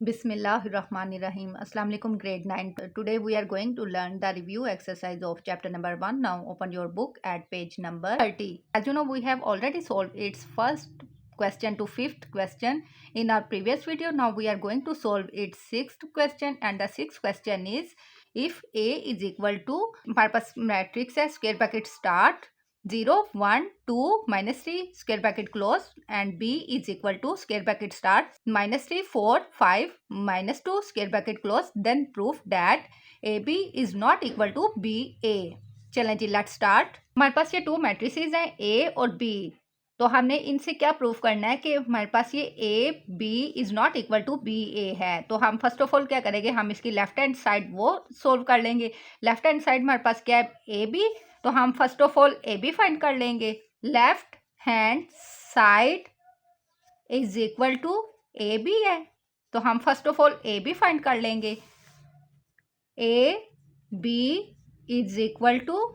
Bismillahirrahmanirrahim. Assalamu alaikum, grade 9. Today we are going to learn the review exercise of chapter number 1. Now open your book at page number 30. As you know, we have already solved its first question to fifth question in our previous video. Now we are going to solve its sixth question, and the sixth question is, if A is equal to, हमारे पास matrix है, square bracket start 0 1 2 -3 square bracket close, and B is equal to square bracket start -3 4 5 -2 square bracket close, then prove that AB is not equal to BA. चलें जी, let's start. हमारे पास ये to matrices हैं, A और B। तो हमने इनसे क्या प्रूफ करना है कि हमारे पास ये A B is not equal to B A है। तो हम फर्स्ट ऑफ ऑल क्या करेंगे, हम इसकी लेफ्ट हैंड साइड वो सोल्व कर लेंगे। लेफ्ट हैंड साइड हमारे पास क्या है, ए बी। तो हम first of all A B find कर लेंगे। Left hand side is equal to A B है, तो हम first of all A B find कर लेंगे। A B is equal to,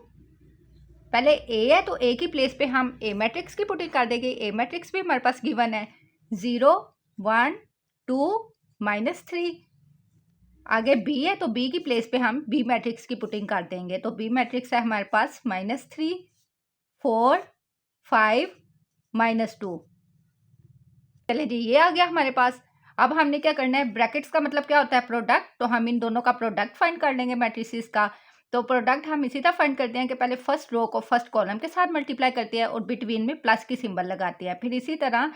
पहले ए है तो ए की प्लेस पे हम ए मैट्रिक्स की पुटिंग कर देंगे। ए मैट्रिक्स भी हमारे पास गिवन है 0 1 2 -3। आगे बी है तो बी की प्लेस पे हम बी मैट्रिक्स की पुटिंग कर देंगे। तो बी मैट्रिक्स है हमारे पास -3 4 5 -2। चलिए जी, ये आ गया हमारे पास। अब हमने क्या करना है, ब्रैकेट्स का मतलब क्या होता है, प्रोडक्ट। तो हम इन दोनों का प्रोडक्ट फाइंड कर लेंगे मैट्रिसेस का। तो प्रोडक्ट हम इसी तरह फाइंड करते हैं कि पहले फर्स्ट रो को फर्स्ट कॉलम के साथ मल्टीप्लाई करते हैं और बिटवीन में प्लस की सिंबल लगाते हैं। फिर इसी तरह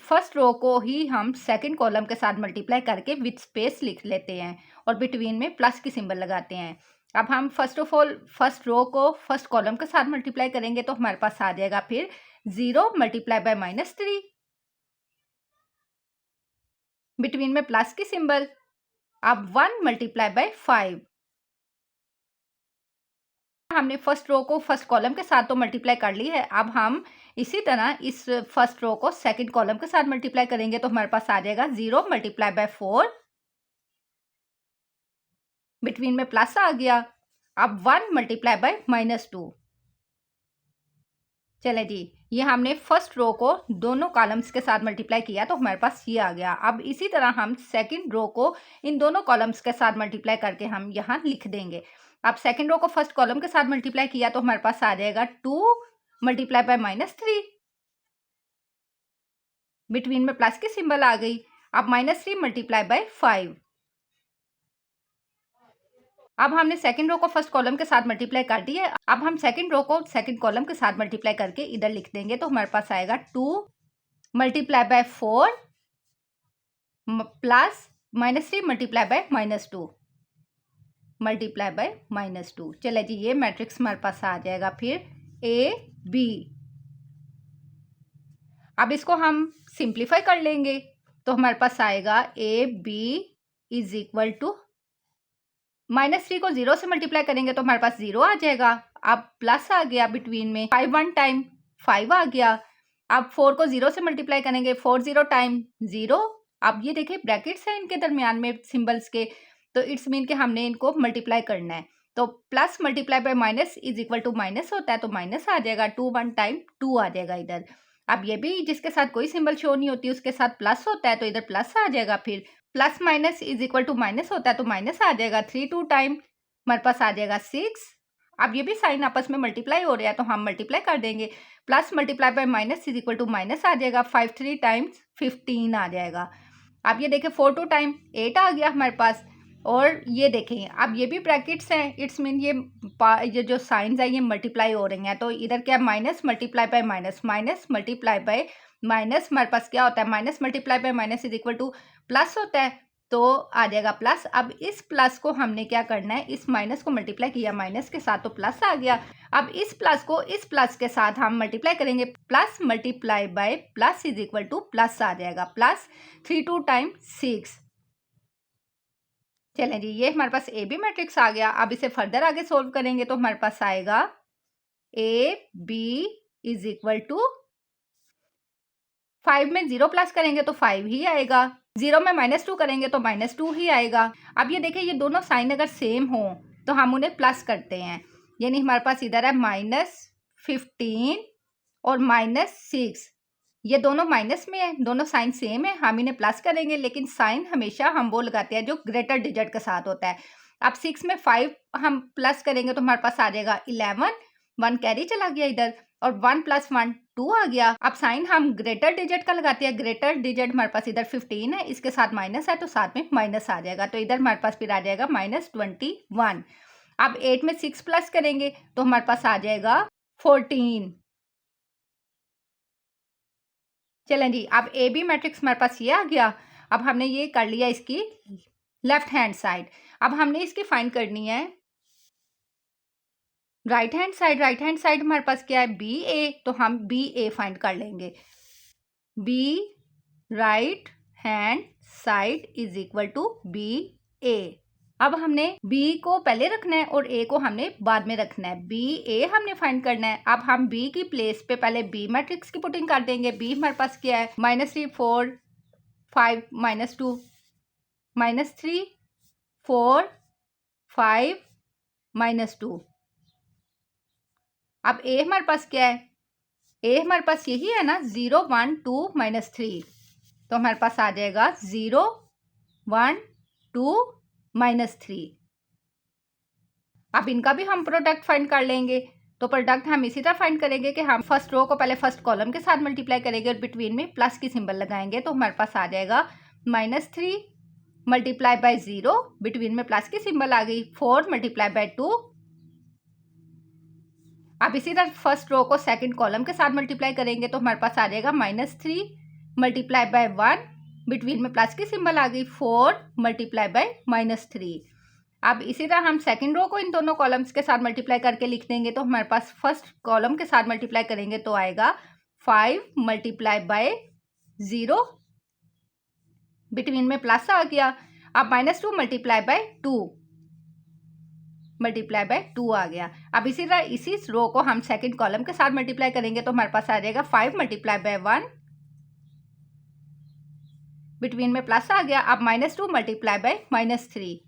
फर्स्ट रो को ही हम सेकंड कॉलम के साथ मल्टीप्लाई करके विथ स्पेस लिख लेते हैं और बिटवीन में प्लस की सिंबल लगाते हैं। अब हम first of all first row को फर्स्ट कॉलम के साथ मल्टीप्लाई करेंगे तो हमारे पास आ जाएगा फिर 0 मल्टीप्लाई बाय -3, बिटवीन में प्लस की सिंबल। अब 1 मल्टीप्लाई बाय 5। हमने फर्स्ट रो को फर्स्ट कॉलम के साथ तो मल्टीप्लाई कर ली है। अब हम इसी तरह इस फर्स्ट रो को सेकंड कॉलम के साथ मल्टीप्लाई करेंगे तो हमारे पास आ जाएगा 0 मल्टीप्लाई बाय 4, बिटवीन में प्लस आ गया। अब 1 मल्टीप्लाई बाय -2। चले जी, ये हमने फर्स्ट रो को दोनों कॉलम्स के साथ मल्टीप्लाई किया तो हमारे पास ये आ गया। अब इसी तरह हम सेकंड रो को इन दोनों कॉलम्स के साथ मल्टीप्लाई करके हम यहाँ लिख देंगे। अब सेकंड रो को फर्स्ट कॉलम के साथ मल्टीप्लाई किया तो हमारे पास आ जाएगा 2 मल्टीप्लाई बाय -3, बिटवीन में प्लस की सिंबल आ गई। अब -3 मल्टीप्लाई बाय 5। अब हमने सेकंड रो को फर्स्ट कॉलम के साथ मल्टीप्लाई कर दी है। अब हम सेकंड रो को सेकंड कॉलम के साथ मल्टीप्लाई करके इधर लिख देंगे तो हमारे पास आएगा 2 multiply by 4 plus -3 multiply by -2 multiply by -2। चले जी, ये मैट्रिक्स हमारे पास आ जाएगा फिर ए बी। अब इसको हम सिंप्लीफाई कर लेंगे तो हमारे पास आएगा A B is equal to, -3 को 0 से मल्टीप्लाई करेंगे तो हमारे पास 0 आ जाएगा। अब प्लस आ गया बिटवीन में, 5 1 टाइम 5 आ गया। अब 4 को 0 से मल्टीप्लाई करेंगे, 4 0 टाइम 0। अब ये देखिए ब्रैकेट्स हैं इनके दरमियान में सिंबल्स के, तो इट्स मीन कि हमने इनको मल्टीप्लाई करना है। तो plus multiply by minus is equal to minus होता है, तो माइनस आ जाएगा। 2 1 टाइम 2 आ जाएगा इधर। अब ये भी जिसके साथ कोई सिंबल शो नहीं होती उसके साथ प्लस होता है, तो इधर प्लस आ जाएगा। फिर plus minus is equal to minus होता है, तो माइनस आ जाएगा। 3 2 टाइम हमारे पास आ जाएगा 6। अब ये भी साइन आपस में मल्टीप्लाई हो रहा है तो हम मल्टीप्लाई कर देंगे। Plus multiply by minus is equal to minus आ जाएगा। 5 3 टाइम्स 15 आ जाएगा। अब ये देखें 4 2 टाइम 8 आ गया हमारे पास। और ये देखें अब ये भी ब्रैकेट्स हैं, इट्स मीन ये जो साइंस है ये मल्टीप्लाई हो रही हैं। तो इधर क्या, minus multiply by minus, minus multiply by minus हमारे पास क्या होता है, minus multiply by minus is equal to plus होता है, तो आ जाएगा प्लस। अब इस प्लस को हमने क्या करना है, इस माइनस को मल्टीप्लाई किया माइनस के साथ तो प्लस आ गया। अब इस प्लस को इस प्लस के साथ हम मल्टीप्लाई करेंगे, plus multiply by plus is equal to plus आ जाएगा। Plus 3 2 time 6। चलें जी, ये हमारे पास ए बी मैट्रिक्स आ गया। अब इसे फर्दर आगे सोल्व करेंगे तो हमारे पास आएगा A B is equal to, 5 में 0 प्लस करेंगे तो 5 ही आएगा, 0 में -2 करेंगे तो -2 ही आएगा। अब ये देखिए ये दोनों साइन अगर सेम हो तो हम उन्हें प्लस करते हैं, यानी हमारे पास इधर है -15 और -6। ये दोनों माइनस में है, दोनों साइन सेम है, हम इन्हें प्लस करेंगे, लेकिन साइन हमेशा हम वो लगाते हैं जो ग्रेटर डिजिट के साथ होता है। अब 6 में 5 हम प्लस करेंगे तो हमारे पास आ जाएगा 11, 1 कैरी चला गया इधर, और 1 + 1 2 आ गया। अब साइन हम ग्रेटर डिजिट का लगाते हैं, ग्रेटर डिजिट हमारे पास इधर 15 है, इसके साथ माइनस है तो साथ में माइनस आ जाएगा, तो इधर हमारे पास फिर आ जाएगा -21। अब 8 में 6 प्लस करेंगे तो हमारे पास आ जाएगा 14। चलें जी, अब ए बी मैट्रिक्स हमारे पास ये आ गया। अब हमने ये कर लिया इसकी लेफ्ट हैंड साइड। अब हमने इसकी फाइंड करनी है right hand side. Right hand side हमारे पास क्या है, बी ए, तो हम बी ए फाइंड कर लेंगे। B right hand side is equal to B A. अब हमने b को पहले रखना है और a को हमने बाद में रखना है। b a हमने फाइंड करना है। अब हम b की प्लेस पे पहले b मैट्रिक्स की पुटिंग कर देंगे। b हमारे पास क्या है, -3 4 5 -2 -3 4 5 -2। अब a हमारे पास क्या है, a हमारे पास यही है ना, 0 1 2 -3, तो हमारे पास आ जाएगा 0 1 2 -3। अब इनका भी हम प्रोडक्ट फाइंड कर लेंगे। तो प्रोडक्ट हम इसी तरह फाइंड करेंगे कि हम फर्स्ट रो को पहले फर्स्ट कॉलम के साथ मल्टीप्लाई करेंगे और बिटवीन में प्लस की सिंबल लगाएंगे, तो हमारे पास आ जाएगा -3 मल्टीप्लाई बाय 0, बिटवीन में प्लस की सिंबल आ गई, 4 मल्टीप्लाई बाय 2। अब इसी तरह फर्स्ट रो को सेकंड कॉलम के साथ मल्टीप्लाई करेंगे तो हमारे पास आ जाएगा -3 मल्टीप्लाई बाय 1, बिटवीन में प्लस की सिंबल आ गई, 4 मल्टीप्लाई बाय -3। अब इसी तरह हम सेकंड रो को इन दोनों कॉलम्स के साथ मल्टीप्लाई करके लिख देंगे, तो हमारे पास फर्स्ट कॉलम के साथ मल्टीप्लाई करेंगे तो आएगा 5 मल्टीप्लाई बाय 0, बिटवीन में प्लस आ गया। अब -2 मल्टीप्लाई बाय 2 मल्टीप्लाई बाय 2 आ गया। अब इसी तरह इसी रो को हम सेकंड कॉलम के साथ मल्टीप्लाई करेंगे तो हमारे पास आ जाएगा 5 मल्टीप्लाई बाय 1, बिटवीन में प्लस आ गया। अब -2 मल्टीप्लाई बाय -3।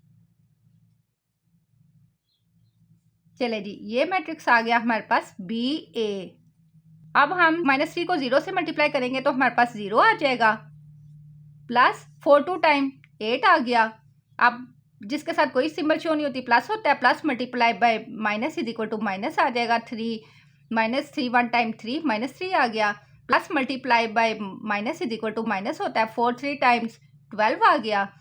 चले जी, ये मैट्रिक्स आ गया हमारे पास बी ए। अब हम -3 को 0 से मल्टीप्लाई करेंगे तो हमारे पास 0 आ जाएगा, प्लस 4 2 टाइम 8 आ गया। अब जिसके साथ कोई सिंबल शो नहीं होती, प्लस होता है, plus multiply by minus is equal to minus आ जाएगा, 3 -3 1 टाइम 3 -3 आ गया, plus multiply by minus is equal to minus होता है, 4 3 टाइम्स 12 आ गया।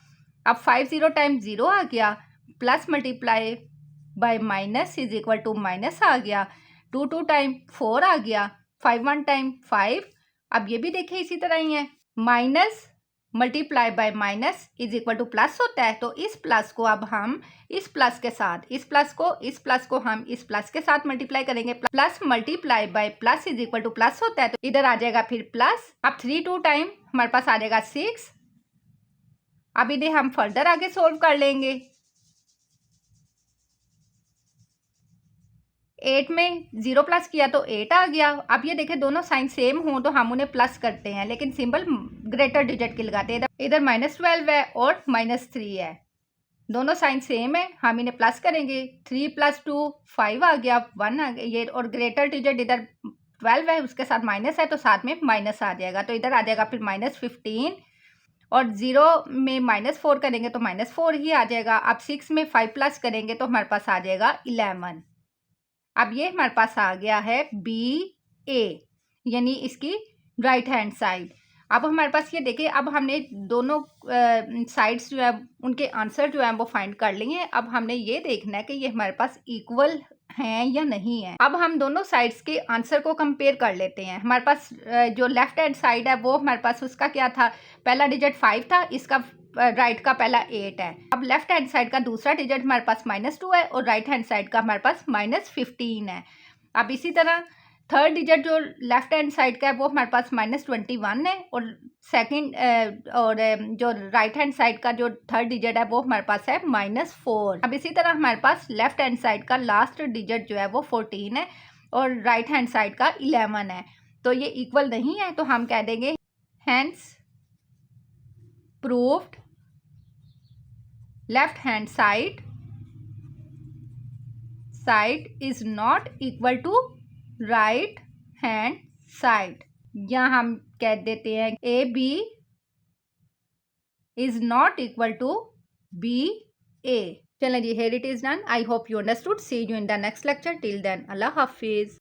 अब 5 0 टाइम 0 आ गया, plus multiply by minus is equal to minus आ गया, 2 2 टाइम 4 आ गया, 5 1 टाइम 5। अब ये भी देखें इसी तरह ही है, minus multiply by minus is equal to plus होता है, तो इस प्लस को अब हम इस प्लस के साथ, इस प्लस को हम इस प्लस के साथ मल्टीप्लाई करेंगे। Plus multiply by plus is equal to plus होता है, तो इधर आ जाएगा फिर प्लस। अब 3 2 टाइम हमारे पास आ जाएगा 6। अब इन्हें हम फर्दर आगे सोल्व कर लेंगे। 8 में 0 प्लस किया तो 8 आ गया। अब ये देखें दोनों साइन सेम हों तो हम उन्हें प्लस करते हैं, लेकिन सिंबल ग्रेटर डिजिट की लगाते हैं। इधर -12 है और -3 है, दोनों साइन सेम है, हम इन्हें प्लस करेंगे। 3 + 2 5 आ गया, 1 आ गया ये, और ग्रेटर डिजिट इधर 12 है, उसके साथ माइनस है तो साथ में माइनस आ जाएगा, तो इधर आ जाएगा फिर -15, और 0 में -4 करेंगे तो -4 ही आ जाएगा। अब 6 में 5 प्लस करेंगे तो हमारे पास आ जाएगा 11। अब ये हमारे पास आ गया है बी ए, यानी इसकी राइट हैंड साइड। अब हमारे पास ये देखिए, अब हमने दोनों साइड्स जो है उनके आंसर जो है वो फाइंड कर लिए हैं। अब हमने ये देखना है कि ये हमारे पास इक्वल हैं या नहीं है। अब हम दोनों साइड्स के आंसर को कंपेयर कर लेते हैं। हमारे पास जो लेफ्ट हैंड साइड है वो हमारे पास उसका क्या था, पहला डिजिट 5 था, इसका राइट का पहला 8 है। अब लेफ्ट हैंड साइड का दूसरा डिजिट हमारे पास -2 है और राइट हैंड साइड का हमारे पास -15 है। अब इसी तरह थर्ड डिजिट जो लेफ्ट हैंड साइड का है वो हमारे पास -21 है, और सेकंड और जो राइट हैंड साइड का जो थर्ड डिजिट है वो हमारे पास है -4। अब इसी तरह हमारे पास लेफ्ट हैंड साइड का लास्ट डिजिट जो है वो 14 है और राइट हैंड साइड का 11 है, तो ये इक्वल नहीं है, तो हम कह देंगे hence proved left hand side is not equal to right hand side. या हम कह देते हैं A B is not equal to B A. चलें जी, here it is done. I hope you understood. See you in the next lecture. Till then, Allah Hafiz.